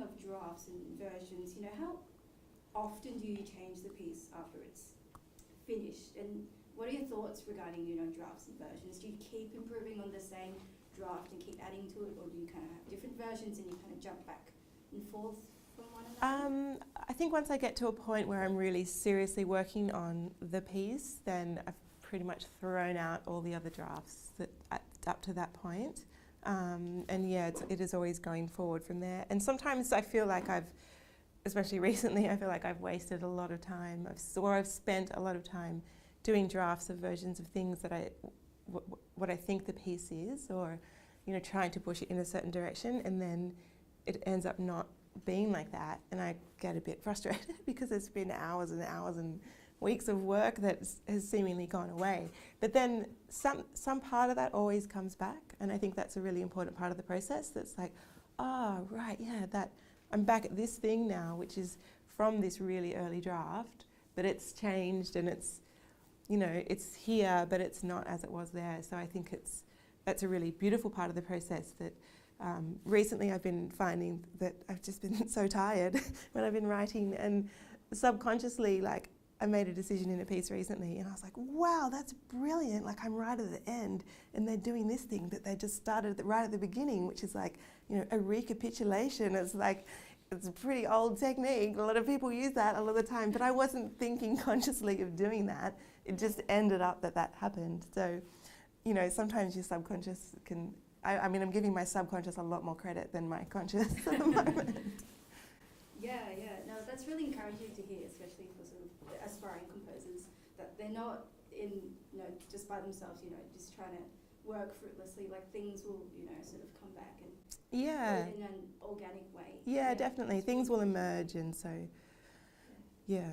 of drafts and versions, you know, how often do you change the piece after it's finished? And what are your thoughts regarding, you know, drafts and versions? Do you keep improving on the same draft and keep adding to it, or do you kind of have different versions and you kind of jump back and forth from one another? I think once I get to a point where I'm really seriously working on the piece, then I've pretty much thrown out all the other drafts that up to that point. And yeah, it is always going forward from there. And sometimes I feel like especially recently, I feel like I've wasted a lot of time, I've spent a lot of time doing drafts of versions of things that what I think the piece is, or, you know, trying to push it in a certain direction, and then it ends up not being like that, and I get a bit frustrated because it's been hours and hours and weeks of work that has seemingly gone away. But then some part of that always comes back, and I think that's a really important part of the process. That's like, oh, right, yeah, that I'm back at this thing now, which is from this really early draft, but it's changed and it's, you know, it's here, but it's not as it was there. So I think that's a really beautiful part of the process that recently I've been finding that I've just been so tired when I've been writing, and subconsciously, like, I made a decision in a piece recently and I was like, wow, that's brilliant. Like, I'm right at the end and they're doing this thing that they just started right at the beginning, which is like, you know, a recapitulation. It's like, it's a pretty old technique. A lot of people use that a lot of the time, but I wasn't thinking consciously of doing that. It just ended up that happened. So, you know, sometimes your subconscious can, I mean, I'm giving my subconscious a lot more credit than my conscious at the moment. Yeah, no, that's really encouraging to hear, especially for sort of aspiring composers, that they're not in, you know, just by themselves, you know, just trying to work fruitlessly. Like, things will, you know, sort of come back and yeah, in an organic way. yeah, definitely things will emerge, and so yeah.